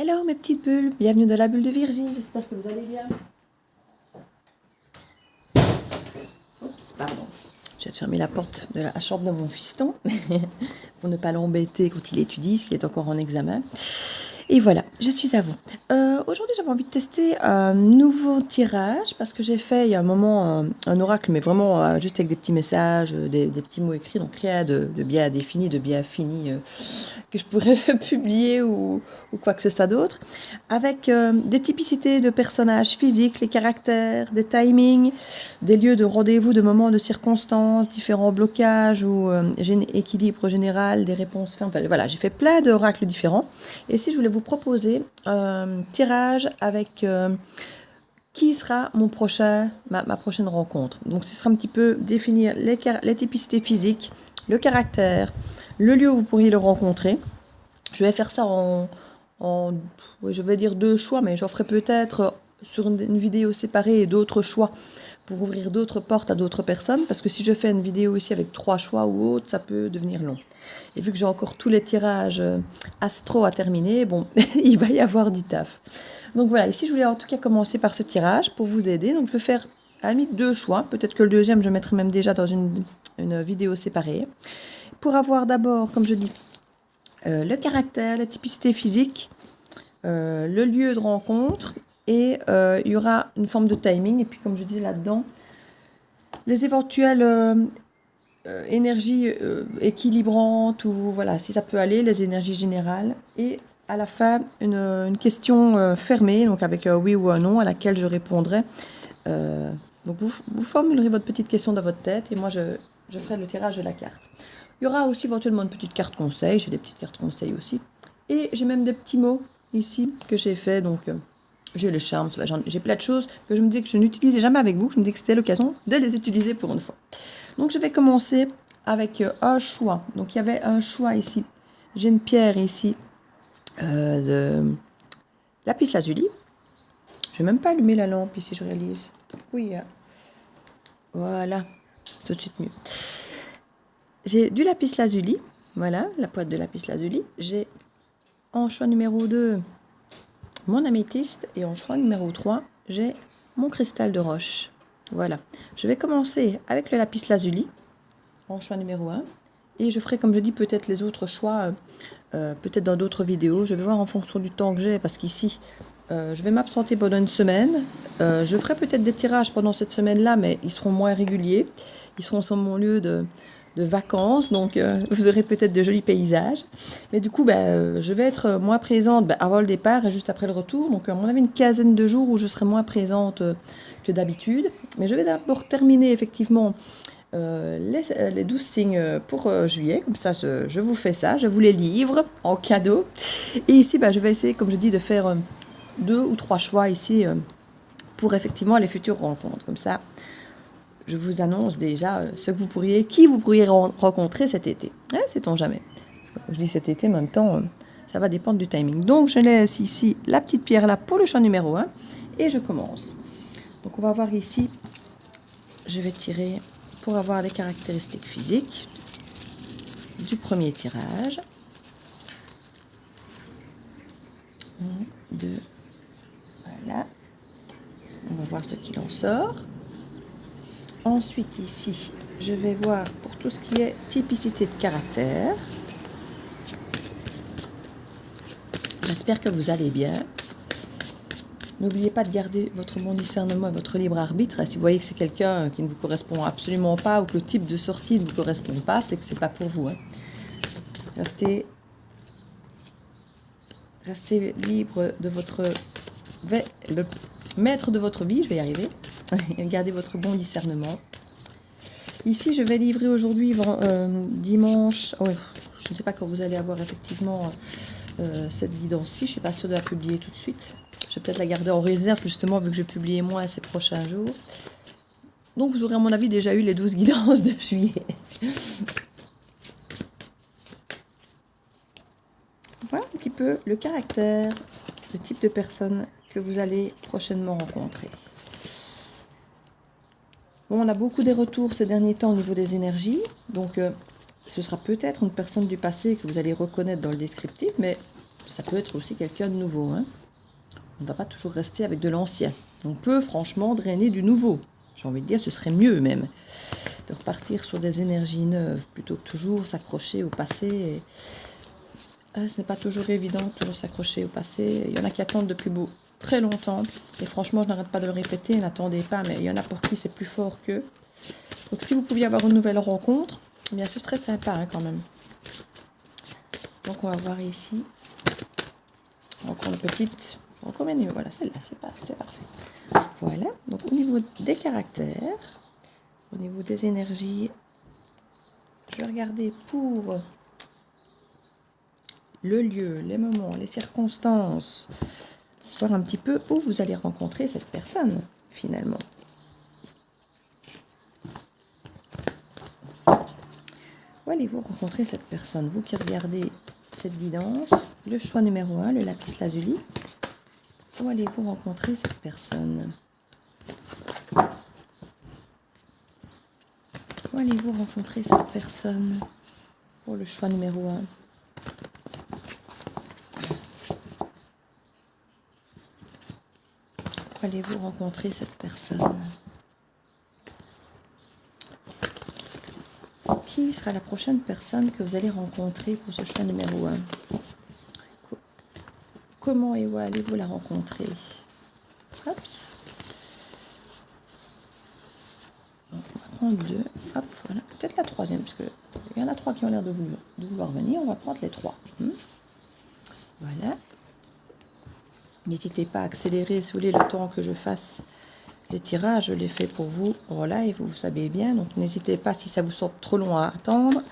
Hello mes petites bulles, bienvenue dans la bulle de Virginie, j'espère que vous allez bien. Oups, pardon. Je vais fermer la porte de la chambre de mon fiston pour ne pas l'embêter quand il étudie, ce qui est encore en examen. Et voilà, je suis à vous. Aujourd'hui, j'avais envie de tester un nouveau tirage parce que j'ai fait il y a un moment un oracle, mais vraiment juste avec des petits messages, des petits mots écrits, donc rien de bien défini, de bien fini que je pourrais publier ou quoi que ce soit d'autre, avec des typicités de personnages physiques, les caractères, des timings, des lieux de rendez-vous, de moments, de circonstances, différents blocages ou équilibre général, des réponses. Enfin, voilà, j'ai fait plein d'oracles différents. Et si je voulais vous proposer un tirage avec qui sera mon ma prochaine rencontre. Donc, ce sera un petit peu définir les typicités physiques, le caractère, le lieu où vous pourriez le rencontrer. Je vais faire ça je vais dire 2 choix, mais j'en ferai peut-être sur une vidéo séparée et d'autres choix pour ouvrir d'autres portes à d'autres personnes, parce que si je fais une vidéo ici avec 3 choix ou autres, ça peut devenir long. Et vu que j'ai encore tous les tirages astro à terminer, bon, il va y avoir du taf. Donc voilà, ici je voulais en tout cas commencer par ce tirage pour vous aider. Donc je vais faire à la limite 2 choix, peut-être que le deuxième je mettrai même déjà dans une vidéo séparée. Pour avoir d'abord, comme je dis, le caractère, la typicité physique, le lieu de rencontre, et il y aura une forme de timing, et puis comme je dis là-dedans, les éventuelles énergies équilibrantes, ou voilà, si ça peut aller, les énergies générales, et à la fin, une question fermée, donc avec un oui ou un non, à laquelle je répondrai. Donc vous formulerez votre petite question dans votre tête, et moi je ferai le tirage de la carte. Il y aura aussi éventuellement une petite carte conseil, j'ai des petites cartes conseil aussi. Et j'ai même des petits mots ici que j'ai fait, donc j'ai le charme, j'ai plein de choses que je me dis que je n'utilisais jamais avec vous, je me dis que c'était l'occasion de les utiliser pour une fois. Donc je vais commencer avec un choix. Donc il y avait un choix ici, j'ai une pierre ici de lapis lazuli. Je vais même pas allumer la lampe ici, je réalise. Oui, voilà, tout de suite mieux. J'ai du lapis lazuli, voilà, la boîte de lapis lazuli. J'ai en choix numéro 2 mon améthyste, et en choix numéro 3, j'ai mon cristal de roche. Voilà, je vais commencer avec le lapis lazuli en choix numéro 1, et je ferai, comme je dis, peut-être les autres choix, peut-être dans d'autres vidéos. Je vais voir en fonction du temps que j'ai, parce qu'ici, je vais m'absenter pendant une semaine. Je ferai peut-être des tirages pendant cette semaine-là, mais ils seront moins réguliers. Ils seront sur mon lieu de vacances, donc vous aurez peut-être de jolis paysages. Mais du coup, je vais être moins présente avant le départ et juste après le retour. Donc, à mon avis, une quinzaine de jours où je serai moins présente que d'habitude. Mais je vais d'abord terminer effectivement les 12 signes pour juillet. Comme ça, je vous fais ça, je vous les livre en cadeau. Et ici, je vais essayer, comme je dis, de faire 2 ou 3 choix ici pour effectivement les futures rencontres. Comme ça, je vous annonce déjà qui vous pourriez rencontrer cet été. Hein, sait-on jamais. Je dis cet été, en même temps, ça va dépendre du timing. Donc, je laisse ici la petite pierre là pour le choix numéro 1 et je commence. Donc, on va voir ici, je vais tirer pour avoir les caractéristiques physiques du premier tirage. 1, 2, voilà. On va voir ce qu'il en sort. Ensuite, ici, je vais voir pour tout ce qui est typicité de caractère. J'espère que vous allez bien. N'oubliez pas de garder votre bon discernement et votre libre arbitre. Si vous voyez que c'est quelqu'un qui ne vous correspond absolument pas ou que le type de sortie ne vous correspond pas, c'est que ce n'est pas pour vous. Hein. Restez libre de le maître de votre vie, je vais y arriver. Gardez votre bon discernement. Ici, je vais livrer aujourd'hui, dimanche. Oh, je ne sais pas quand vous allez avoir effectivement cette guidance-ci. Je ne suis pas sûre de la publier tout de suite. Je vais peut-être la garder en réserve, justement, vu que je vais publier moins ces prochains jours. Donc, vous aurez, à mon avis, déjà eu les 12 guidances de juillet. Voilà un petit peu le caractère, le type de personne que vous allez prochainement rencontrer. Bon, on a beaucoup des retours ces derniers temps au niveau des énergies, donc ce sera peut-être une personne du passé que vous allez reconnaître dans le descriptif, mais ça peut être aussi quelqu'un de nouveau. Hein. On ne va pas toujours rester avec de l'ancien. On peut franchement drainer du nouveau. J'ai envie de dire, ce serait mieux même de repartir sur des énergies neuves plutôt que toujours s'accrocher au passé. Ce n'est pas toujours évident, toujours s'accrocher au passé. Il y en a qui attendent depuis très longtemps. Et franchement, je n'arrête pas de le répéter, n'attendez pas, mais il y en a pour qui c'est plus fort qu'eux. Donc si vous pouviez avoir une nouvelle rencontre, eh bien ce serait sympa hein, quand même. Donc on va voir ici. Encore une petite. Combien de... Voilà, celle-là, c'est parfait. Voilà, donc au niveau des caractères, au niveau des énergies, je vais regarder pour le lieu, les moments, les circonstances, voir un petit peu où vous allez rencontrer cette personne, finalement. Où allez-vous rencontrer cette personne? Vous qui regardez cette guidance, le choix numéro 1, le lapis lazuli. Où allez-vous rencontrer cette personne? Où allez-vous rencontrer cette personne pour le choix numéro 1? Où allez-vous rencontrer cette personne? Qui sera la prochaine personne que vous allez rencontrer pour ce choix numéro 1? Comment et où allez-vous la rencontrer? Hop. Donc, on va prendre 2. Hop, voilà. Peut-être la troisième, parce qu'il y en a 3 qui ont l'air de vouloir venir. On va prendre les 3. Voilà. N'hésitez pas à accélérer, si vous voulez, le temps que je fasse les tirages. Je les fais pour vous en live, vous savez bien. Donc, n'hésitez pas, si ça vous semble trop long à attendre,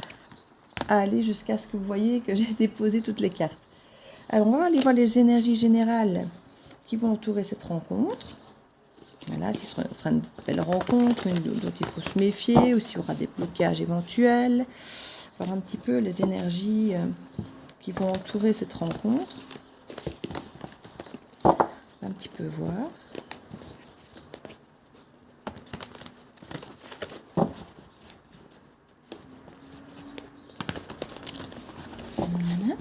à aller jusqu'à ce que vous voyez que j'ai déposé toutes les cartes. Alors, on va aller voir les énergies générales qui vont entourer cette rencontre. Voilà, si ce sera une belle rencontre, une dont il faut se méfier, ou s'il y aura des blocages éventuels. Voir un petit peu les énergies qui vont entourer cette rencontre. Un petit peu voir. Voilà.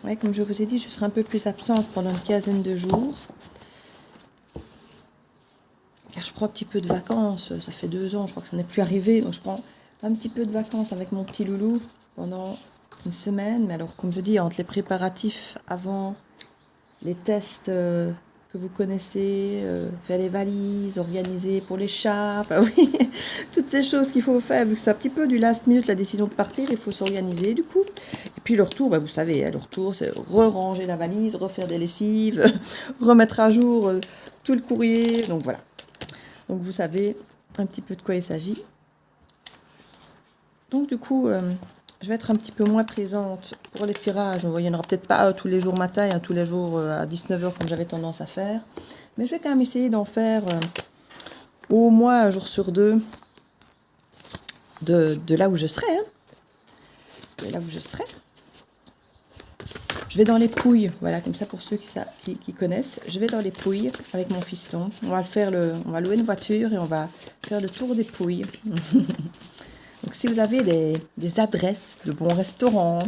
Ouais, comme je vous ai dit, je serai un peu plus absente pendant une quinzaine de jours. Car je prends un petit peu de vacances. Ça fait 2 ans, je crois que ça n'est plus arrivé. Donc je prends un petit peu de vacances avec mon petit loulou pendant une semaine. Mais alors, comme je dis, entre les préparatifs avant, les tests que vous connaissez, faire les valises, organiser pour les chats, enfin oui, toutes ces choses qu'il faut faire, vu que c'est un petit peu du last minute, la décision de partir, il faut s'organiser du coup. Et puis le retour, vous savez, le retour, c'est re-ranger la valise, refaire des lessives, remettre à jour tout le courrier, donc voilà. Donc vous savez un petit peu de quoi il s'agit. Donc du coup, je vais être un petit peu moins présente pour les tirages. Il n'y en aura peut-être pas tous les jours matin, tous les jours à 19 h comme j'avais tendance à faire. Mais je vais quand même essayer d'en faire au moins un jour sur 2 de là où je serai. Hein. De là où je serai. Je vais dans les Pouilles, voilà, comme ça pour ceux qui connaissent. Je vais dans les Pouilles avec mon fiston. On va louer une voiture et on va faire le tour des Pouilles. Donc si vous avez des adresses de bons restaurants,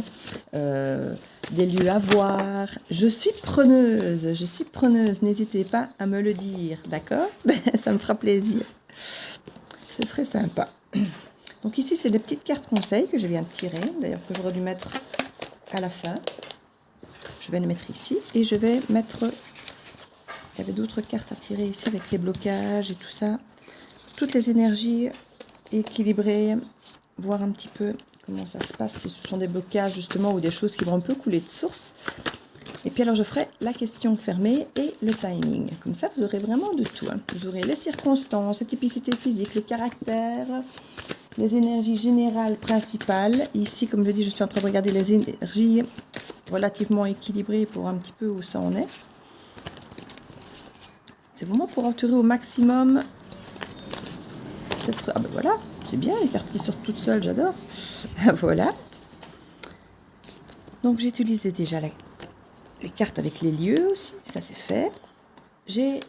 des lieux à voir, je suis preneuse, n'hésitez pas à me le dire, d'accord? Ça me fera plaisir. Ce serait sympa. Donc ici, c'est des petites cartes conseils que je viens de tirer, d'ailleurs que j'aurais dû mettre à la fin. Je vais les mettre ici et je vais mettre... Il y avait d'autres cartes à tirer ici avec les blocages et tout ça. Toutes les énergies équilibrées, voir un petit peu comment ça se passe, si ce sont des blocages justement ou des choses qui vont un peu couler de source. Et puis alors je ferai la question fermée et le timing. Comme ça vous aurez vraiment de tout. Hein. Vous aurez les circonstances, la typicité physique, le caractère, les énergies générales principales. Ici, comme je dis, je suis en train de regarder les énergies relativement équilibrées pour voir un petit peu où ça en est. C'est vraiment pour entourer au maximum cette... Ah ben voilà, c'est bien, les cartes qui sortent toutes seules, j'adore. Voilà. Donc j'ai utilisé déjà les cartes avec les lieux aussi, ça c'est fait. J'ai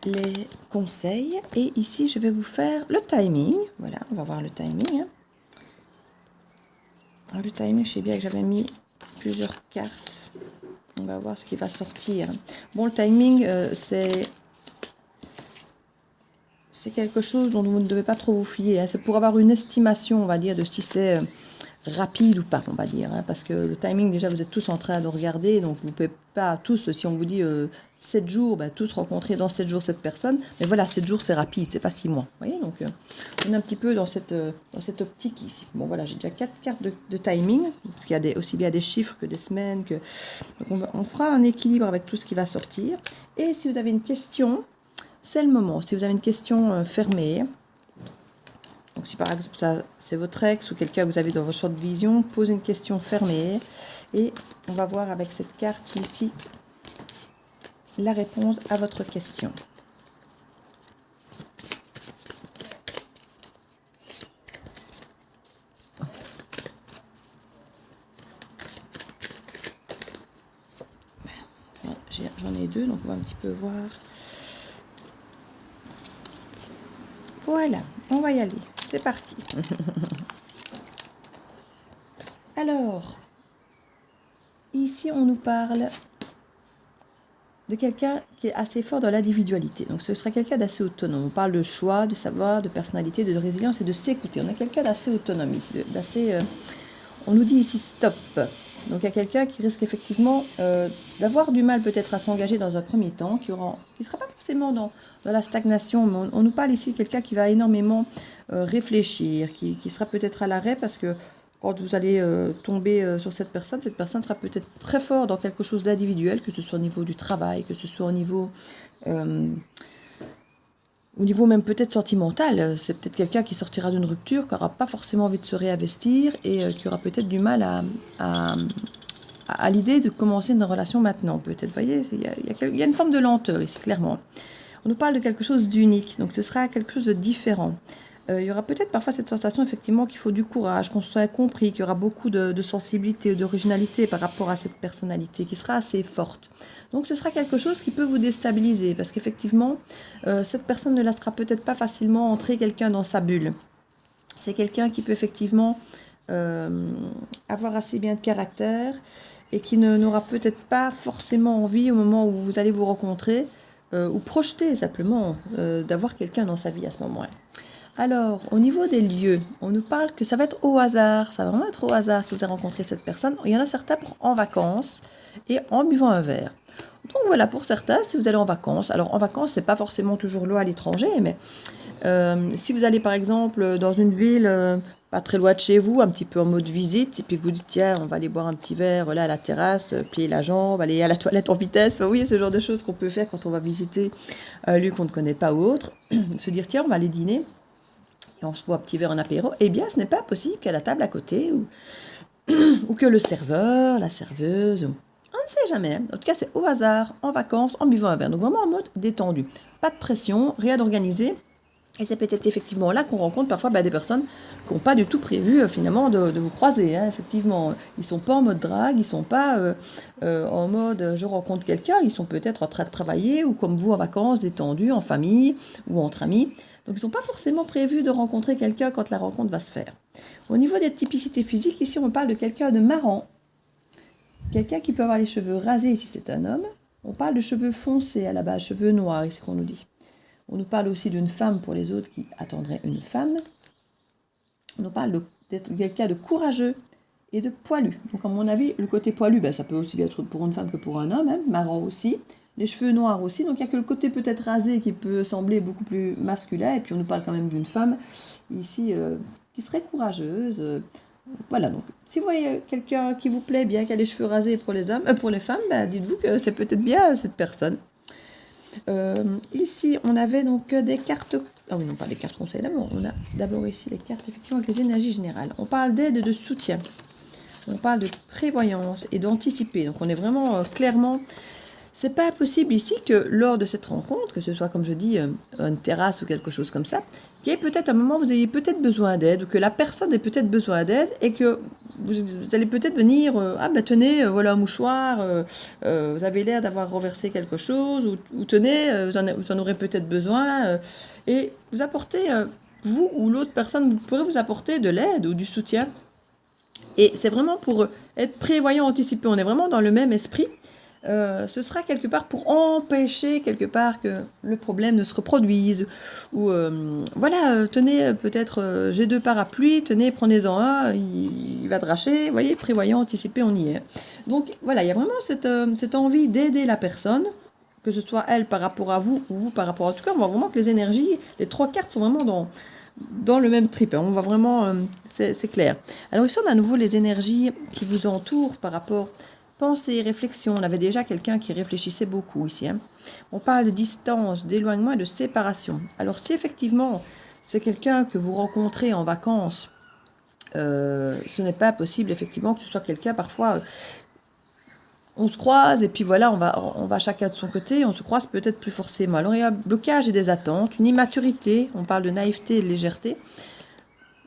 les conseils. Et ici, je vais vous faire le timing. Voilà, on va voir le timing. Alors, le timing, je sais bien que j'avais mis plusieurs cartes. On va voir ce qui va sortir. Bon, le timing, c'est quelque chose dont vous ne devez pas trop vous fier. Hein. C'est pour avoir une estimation, on va dire, de si c'est rapide ou pas, on va dire. Hein. Parce que le timing, déjà, vous êtes tous en train de regarder. Donc, vous ne pouvez pas tous, si on vous dit 7 jours, ben, tous rencontrer dans 7 jours cette personne. Mais voilà, 7 jours, c'est rapide, c'est pas 6 mois. Vous voyez, donc on est un petit peu dans cette optique ici. Bon, voilà, j'ai déjà 4 cartes de timing. Parce qu'il y a aussi bien des chiffres que des semaines. Donc, on fera un équilibre avec tout ce qui va sortir. Et si vous avez une question... C'est le moment. Si vous avez une question fermée, donc si par exemple ça c'est votre ex ou quelqu'un que vous avez dans votre champ de vision, posez une question fermée et on va voir avec cette carte ici la réponse à votre question. J'en ai deux, donc on va un petit peu voir. Voilà, on va y aller. C'est parti. Alors, ici, on nous parle de quelqu'un qui est assez fort dans l'individualité. Donc, ce serait quelqu'un d'assez autonome. On parle de choix, de savoir, de personnalité, de résilience et de s'écouter. On a quelqu'un d'assez autonome ici, on nous dit ici stop. Donc, il y a quelqu'un qui risque effectivement d'avoir du mal peut-être à s'engager dans un premier temps, qui ne sera pas forcément dans la stagnation. Mais on nous parle ici de quelqu'un qui va énormément réfléchir, qui sera peut-être à l'arrêt parce que quand vous allez tomber sur cette personne sera peut-être très fort dans quelque chose d'individuel, que ce soit au niveau du travail, que ce soit au niveau même peut-être sentimental. C'est peut-être quelqu'un qui sortira d'une rupture, qui n'aura pas forcément envie de se réinvestir et qui aura peut-être du mal à l'idée de commencer une relation maintenant. Peut-être, vous voyez, il y a une forme de lenteur ici, clairement. On nous parle de quelque chose d'unique, donc ce sera quelque chose de différent. Il y aura peut-être parfois cette sensation effectivement qu'il faut du courage, qu'on soit compris, qu'il y aura beaucoup de sensibilité, d'originalité par rapport à cette personnalité qui sera assez forte. Donc ce sera quelque chose qui peut vous déstabiliser parce qu'effectivement, cette personne ne laissera peut-être pas facilement entrer quelqu'un dans sa bulle. C'est quelqu'un qui peut effectivement avoir assez bien de caractère et qui n'aura peut-être pas forcément envie au moment où vous allez vous rencontrer ou projeter simplement d'avoir quelqu'un dans sa vie à ce moment-là. Alors, au niveau des lieux, on nous parle que ça va être au hasard, ça va vraiment être au hasard que vous allez rencontrer cette personne. Il y en a certains pour en vacances et en buvant un verre. Donc voilà, pour certains, si vous allez en vacances, alors en vacances, c'est pas forcément toujours loin à l'étranger, mais si vous allez par exemple dans une ville pas très loin de chez vous, un petit peu en mode visite, et puis vous dites tiens, on va aller boire un petit verre là à la terrasse, plier la jambe, aller à la toilette en vitesse, enfin oui, ce genre de choses qu'on peut faire quand on va visiter un lieu qu'on ne connaît pas ou autre, se dire tiens, on va aller dîner. Et on se boit un petit verre en apéro, eh bien, ce n'est pas possible qu'à la table à côté, ou que le serveur, la serveuse, on ne sait jamais. En tout cas, c'est au hasard, en vacances, en buvant un verre. Donc vraiment en mode détendu. Pas de pression, rien d'organisé. Et c'est peut-être effectivement là qu'on rencontre parfois des personnes qui n'ont pas du tout prévu finalement de vous croiser. Hein, effectivement, ils ne sont pas en mode drague, ils ne sont pas en mode je rencontre quelqu'un, ils sont peut-être en train de travailler ou comme vous en vacances, détendus, en famille ou entre amis. Donc ils n'ont pas forcément prévu de rencontrer quelqu'un quand la rencontre va se faire. Au niveau des typicités physiques, ici on parle de quelqu'un de marrant. Quelqu'un qui peut avoir les cheveux rasés, si c'est un homme. On parle de cheveux foncés à la base, cheveux noirs, ici qu'on nous dit. On nous parle aussi d'une femme pour les autres qui attendraient une femme. On nous parle d'être quelqu'un de courageux et de poilu. Donc à mon avis, le côté poilu, ça peut aussi bien être pour une femme que pour un homme, hein, marrant aussi. Les cheveux noirs aussi, donc il n'y a que le côté peut-être rasé qui peut sembler beaucoup plus masculin. Et puis on nous parle quand même d'une femme ici qui serait courageuse. Voilà, donc si vous voyez quelqu'un qui vous plaît bien, qui a les cheveux rasés pour les hommes, pour les femmes, dites-vous que c'est peut-être bien cette personne. Ici, on avait donc des cartes... Ah oui, non, pas les cartes conseils d'abord. On a d'abord ici les cartes effectivement avec les énergies générales. On parle d'aide et de soutien. On parle de prévoyance et d'anticiper. Donc on est vraiment clairement... C'est pas possible ici que lors de cette rencontre, que ce soit comme je dis une terrasse ou quelque chose comme ça, qu'il y ait peut-être un moment où vous ayez peut-être besoin d'aide ou que la personne ait peut-être besoin d'aide et que vous allez peut-être venir, ah ben tenez, voilà un mouchoir, vous avez l'air d'avoir renversé quelque chose, ou tenez, vous en aurez peut-être besoin, et vous apportez, vous ou l'autre personne, vous pourrez vous apporter de l'aide ou du soutien. Et c'est vraiment pour être prévoyant, anticipé, on est vraiment dans le même esprit. Ce sera quelque part pour empêcher quelque part que le problème ne se reproduise, ou voilà, tenez, peut-être j'ai 2 parapluies, tenez, prenez-en un, il va dracher, vous voyez, prévoyant, anticipé, on y est. Donc voilà, il y a vraiment cette envie d'aider la personne, que ce soit elle par rapport à vous, ou vous par rapport à... En tout cas, on voit vraiment que les énergies, les 3 cartes sont vraiment dans le même trip, hein. On voit vraiment, c'est clair. Alors ici, on a à nouveau les énergies qui vous entourent par rapport... Pensée, réflexion, on avait déjà quelqu'un qui réfléchissait beaucoup ici. Hein. On parle de distance, d'éloignement et de séparation. Alors si effectivement c'est quelqu'un que vous rencontrez en vacances, ce n'est pas possible effectivement que ce soit quelqu'un parfois... on se croise et puis voilà, on va chacun de son côté, on se croise peut-être plus forcément. Alors il y a un blocage et des attentes, une immaturité, on parle de naïveté et de légèreté.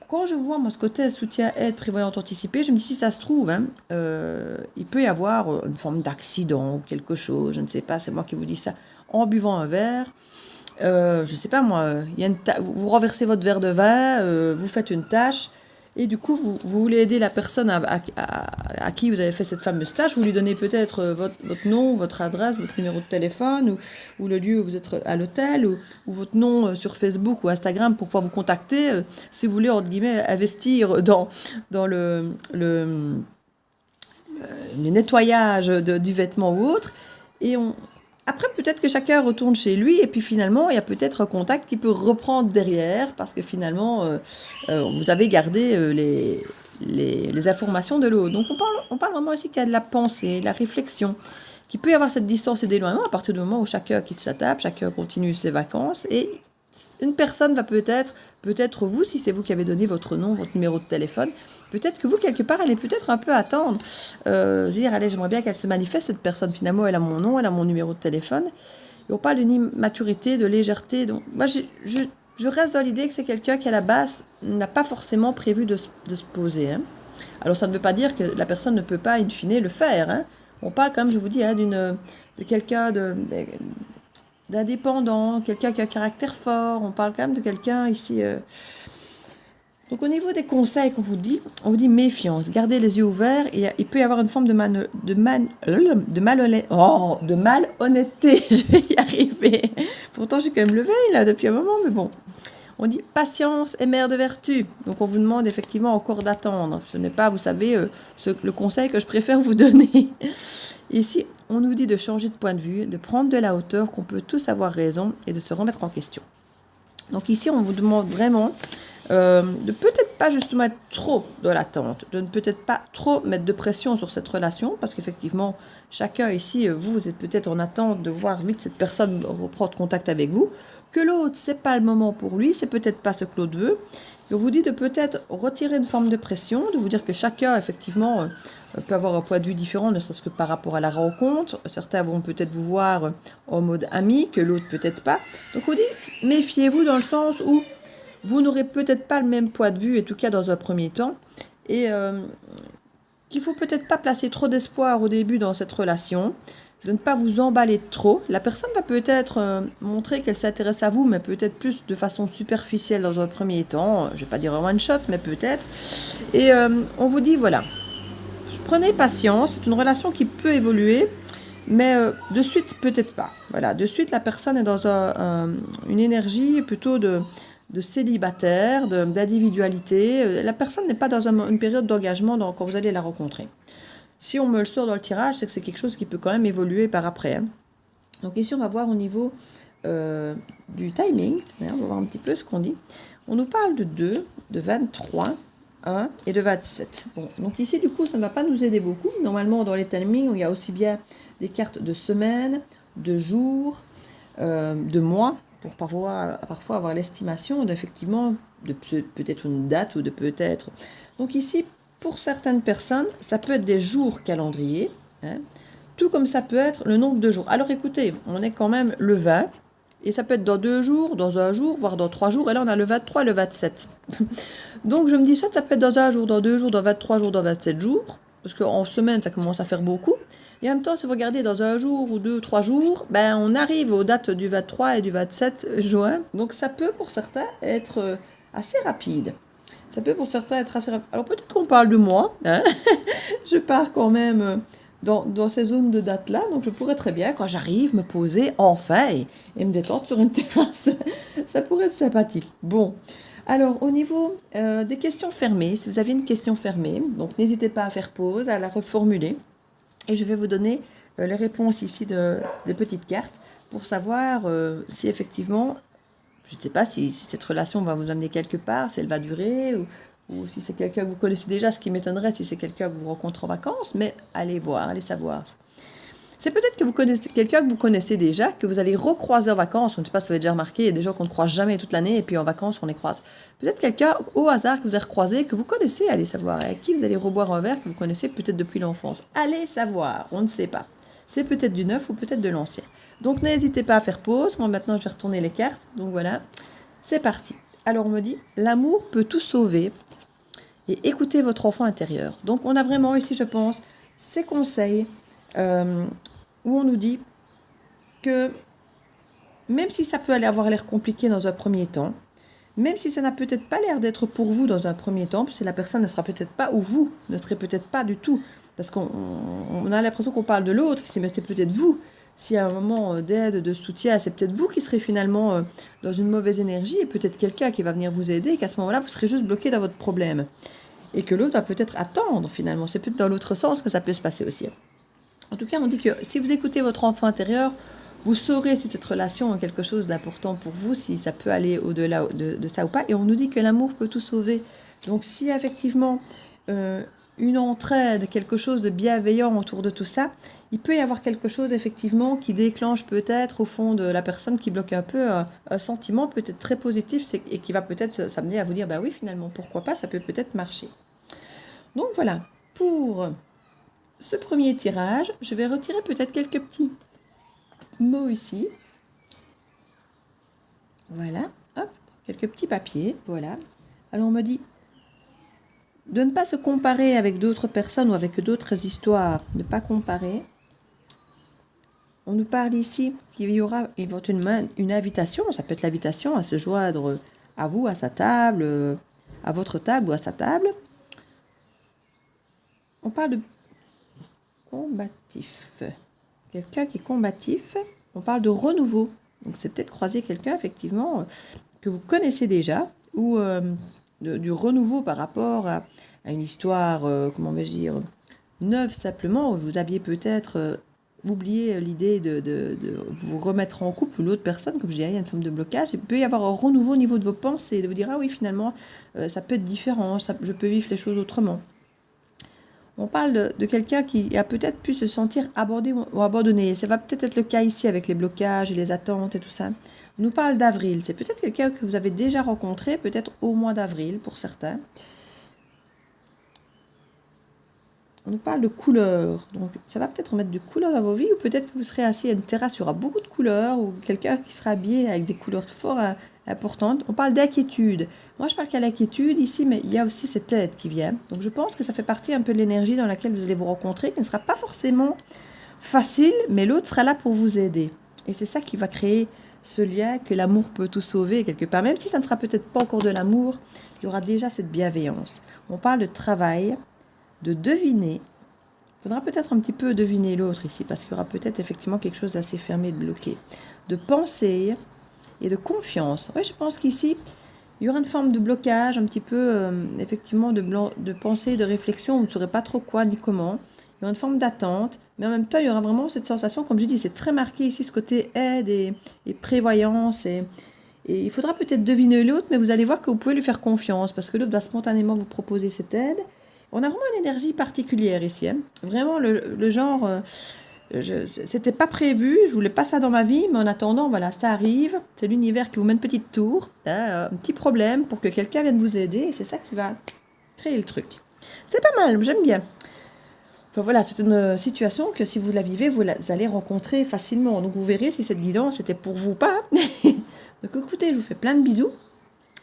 Quand je vois moi ce côté soutien, aide, prévoyante, anticipée, je me dis si ça se trouve, hein, il peut y avoir une forme d'accident ou quelque chose, je ne sais pas, c'est moi qui vous dis ça, en buvant un verre. Je ne sais pas moi, vous renversez votre verre de vin, vous faites une tâche, et du coup vous voulez aider la personne à qui vous avez fait cette fameuse tâche, vous lui donnez peut-être votre nom, votre adresse, votre numéro de téléphone, ou le lieu où vous êtes à l'hôtel, ou votre nom sur Facebook ou Instagram pour pouvoir vous contacter, si vous voulez, entre guillemets, investir dans le nettoyage du vêtement ou autre, et après, peut-être que chacun retourne chez lui et puis finalement, il y a peut-être un contact qui peut reprendre derrière parce que finalement, vous avez gardé les informations de l'autre. Donc, on parle vraiment ici qu'il y a de la pensée, de la réflexion, qu'il peut y avoir cette distance et d'éloignement à partir du moment où chacun quitte sa table, chacun continue ses vacances et une personne va peut-être vous, si c'est vous qui avez donné votre nom, votre numéro de téléphone, peut-être que vous, quelque part, allez peut-être un peu attendre, dire, allez, j'aimerais bien qu'elle se manifeste, cette personne, finalement, elle a mon nom, elle a mon numéro de téléphone. Et on parle d'une immaturité, de légèreté. Donc, moi, je reste dans l'idée que c'est quelqu'un qui, à la base, n'a pas forcément prévu de se poser. Hein. Alors, ça ne veut pas dire que la personne ne peut pas, in fine, le faire. Hein. On parle, comme je vous dis, hein, de quelqu'un d'indépendant, quelqu'un qui a un caractère fort. On parle quand même de quelqu'un ici... Donc au niveau des conseils qu'on vous dit, on vous dit méfiance, gardez les yeux ouverts, et il peut y avoir une forme de malhonnêteté, je vais y arriver. Pourtant j'ai quand même levé là depuis un moment, mais bon. On dit patience est mère de vertu, donc on vous demande effectivement encore d'attendre. Ce n'est pas, vous savez, le conseil que je préfère vous donner. Ici, on nous dit de changer de point de vue, de prendre de la hauteur, qu'on peut tous avoir raison et de se remettre en question. Donc ici, on vous demande vraiment... de peut-être pas justement être trop dans l'attente, de ne peut-être pas trop mettre de pression sur cette relation, parce qu'effectivement, chacun ici, vous êtes peut-être en attente de voir vite cette personne reprendre contact avec vous, que l'autre, c'est pas le moment pour lui, c'est peut-être pas ce que l'autre veut, et on vous dit de peut-être retirer une forme de pression, de vous dire que chacun, effectivement, peut avoir un point de vue différent, ne serait-ce que par rapport à la rencontre. Certains vont peut-être vous voir en mode ami, que l'autre peut-être pas. Donc on dit, méfiez-vous dans le sens où vous n'aurez peut-être pas le même point de vue, en tout cas dans un premier temps, et qu'il ne faut peut-être pas placer trop d'espoir au début dans cette relation, de ne pas vous emballer trop. La personne va peut-être montrer qu'elle s'intéresse à vous, mais peut-être plus de façon superficielle dans un premier temps, je ne vais pas dire un one-shot, mais peut-être. Et on vous dit, voilà, prenez patience, c'est une relation qui peut évoluer, mais de suite, peut-être pas. Voilà, de suite, la personne est dans une énergie plutôt de célibataire, d'individualité. La personne n'est pas dans une période d'engagement quand vous allez la rencontrer. Si on me le sort dans le tirage, c'est que c'est quelque chose qui peut quand même évoluer par après. Hein. Donc ici, on va voir au niveau du timing. On va voir un petit peu ce qu'on dit. On nous parle de 2, de 23, 1 et de 27. Bon, donc ici, du coup, ça ne va pas nous aider beaucoup. Normalement, dans les timings, il y a aussi bien des cartes de semaines, de jours, de mois, pour parfois avoir l'estimation d'effectivement de peut-être une date ou de peut-être. Donc ici, pour certaines personnes, ça peut être des jours calendrier, hein, tout comme ça peut être le nombre de jours. Alors écoutez, on est quand même le 20, Et ça peut être dans 2 jours, dans 1 jour, voire dans 3 jours. Et là, on a le 23 et le 27. Donc, je me dis, soit ça peut être dans 1 jour, dans 2 jours, dans 23 jours, dans 27 jours. Parce qu'en semaine, ça commence à faire beaucoup. Et en même temps, si vous regardez dans 1 jour ou 2 ou 3 jours, ben, on arrive aux dates du 23 et du 27 juin. Donc, ça peut, pour certains, être assez rapide. Ça peut, pour certains, être assez rapide. Alors, peut-être qu'on parle de moi. Hein. Je pars quand même dans ces zones de date-là. Donc, je pourrais très bien, quand j'arrive, me poser enfin et me détendre sur une terrasse. Ça pourrait être sympathique. Bon. Alors, au niveau des questions fermées, si vous avez une question fermée, donc n'hésitez pas à faire pause, à la reformuler. Et je vais vous donner les réponses ici des petites cartes pour savoir si effectivement, je ne sais pas si cette relation va vous amener quelque part, si elle va durer, ou si c'est quelqu'un que vous connaissez déjà, ce qui m'étonnerait si c'est quelqu'un que vous rencontrez en vacances, mais allez voir, allez savoir. C'est peut-être que vous connaissez quelqu'un que vous connaissez déjà, que vous allez recroiser en vacances. On ne sait pas si vous avez déjà remarqué, il y a des gens qu'on ne croise jamais toute l'année, et puis en vacances, on les croise. Peut-être quelqu'un au hasard que vous avez recroisé, que vous connaissez, allez savoir, et avec qui vous allez reboire un verre que vous connaissez peut-être depuis l'enfance. Allez savoir, on ne sait pas. C'est peut-être du neuf ou peut-être de l'ancien. Donc n'hésitez pas à faire pause. Moi maintenant, je vais retourner les cartes. Donc voilà, c'est parti. Alors on me dit, l'amour peut tout sauver et écoutez votre enfant intérieur. Donc on a vraiment ici, je pense, ces conseils où on nous dit que même si ça peut aller avoir l'air compliqué dans un premier temps, même si ça n'a peut-être pas l'air d'être pour vous dans un premier temps, parce que la personne ne sera peut-être pas, ou vous ne serez peut-être pas du tout, parce qu'on a l'impression qu'on parle de l'autre ici, mais c'est peut-être vous. S'il y a un moment d'aide, de soutien, c'est peut-être vous qui serez finalement dans une mauvaise énergie, et peut-être quelqu'un qui va venir vous aider, et qu'à ce moment-là, vous serez juste bloqué dans votre problème. Et que l'autre va peut-être attendre finalement. C'est peut-être dans l'autre sens que ça peut se passer aussi. En tout cas, on dit que si vous écoutez votre enfant intérieur, vous saurez si cette relation est quelque chose d'important pour vous, si ça peut aller au-delà de ça ou pas. Et on nous dit que l'amour peut tout sauver. Donc si effectivement une entraide, quelque chose de bienveillant autour de tout ça, il peut y avoir quelque chose effectivement qui déclenche peut-être au fond de la personne qui bloque un peu un sentiment peut-être très positif et qui va peut-être s'amener à vous dire, bah oui finalement, pourquoi pas, ça peut peut-être marcher. Donc voilà, pour ce premier tirage, je vais retirer peut-être quelques petits mots ici. Voilà, hop, quelques petits papiers, voilà. Alors on me dit de ne pas se comparer avec d'autres personnes ou avec d'autres histoires, ne pas comparer. On nous parle ici qu'il y aura éventuellement une invitation, ça peut être l'invitation à se joindre à vous, à sa table, à votre table ou à sa table. On parle de combatif. Quelqu'un qui est combatif. On parle de renouveau. Donc c'est peut-être croiser quelqu'un effectivement que vous connaissez déjà ou du renouveau par rapport à une histoire, comment vais-je dire, neuve simplement, où vous aviez peut-être oublié l'idée de vous remettre en couple ou l'autre personne, comme je disais, il y a une forme de blocage. Il peut y avoir un renouveau au niveau de vos pensées, de vous dire, ah oui, finalement, ça peut être différent, je peux vivre les choses autrement. On parle de quelqu'un qui a peut-être pu se sentir abordé ou abandonné. Ça va peut-être être le cas ici avec les blocages et les attentes et tout ça. On nous parle d'avril. C'est peut-être quelqu'un que vous avez déjà rencontré, peut-être au mois d'avril pour certains. On nous parle de couleurs. Donc, ça va peut-être remettre de couleurs dans vos vies ou peut-être que vous serez assis à une terrasse, il y aura beaucoup de couleurs ou quelqu'un qui sera habillé avec des couleurs fort importantes. On parle d'inquiétude. Moi, je parle qu'il y a l'inquiétude ici, mais il y a aussi cette aide qui vient. Donc, je pense que ça fait partie un peu de l'énergie dans laquelle vous allez vous rencontrer, qui ne sera pas forcément facile, mais l'autre sera là pour vous aider. Et c'est ça qui va créer ce lien que l'amour peut tout sauver quelque part. Même si ça ne sera peut-être pas encore de l'amour, il y aura déjà cette bienveillance. On parle de travail, de deviner. Il faudra peut-être un petit peu deviner l'autre ici, parce qu'il y aura peut-être effectivement quelque chose d'assez fermé, de bloqué. De penser et de confiance. Oui, je pense qu'ici, il y aura une forme de blocage, un petit peu, effectivement, de pensée, de réflexion. Vous ne saurez pas trop quoi ni comment. Il y aura une forme d'attente, mais en même temps, il y aura vraiment cette sensation, comme je dis, c'est très marqué ici, ce côté aide et prévoyance. Et il faudra peut-être deviner l'autre, mais vous allez voir que vous pouvez lui faire confiance, parce que l'autre va spontanément vous proposer cette aide. On a vraiment une énergie particulière ici. Hein. Vraiment le genre, c'était pas prévu, je voulais pas ça dans ma vie, mais en attendant, voilà, ça arrive. C'est l'univers qui vous met une petite tour, un petit problème pour que quelqu'un vienne vous aider, et c'est ça qui va créer le truc. C'est pas mal, j'aime bien. Enfin voilà, c'est une situation que si vous la vivez, vous allez rencontrer facilement. Donc vous verrez si cette guidance était pour vous ou pas. Donc écoutez, je vous fais plein de bisous.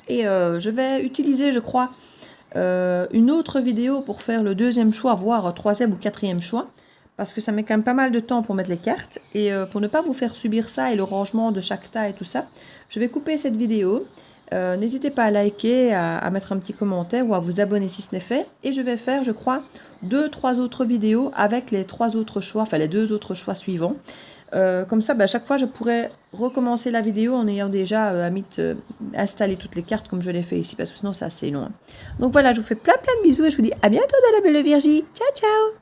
Et je vais utiliser, je crois, une autre vidéo pour faire le deuxième choix, voire troisième ou quatrième choix. Parce que ça met quand même pas mal de temps pour mettre les cartes. Et pour ne pas vous faire subir ça et le rangement de chaque tas et tout ça, je vais couper cette vidéo. N'hésitez pas à liker, à mettre un petit commentaire ou à vous abonner si ce n'est fait. Et je vais faire, je crois, 2-3 autres vidéos avec les 3 autres choix, enfin les 2 autres choix suivants. Comme ça, à chaque fois, je pourrais recommencer la vidéo en ayant déjà installé toutes les cartes comme je l'ai fait ici, parce que sinon c'est assez long. Donc voilà, je vous fais plein de bisous et je vous dis à bientôt dans la belle Virgie. Ciao, ciao!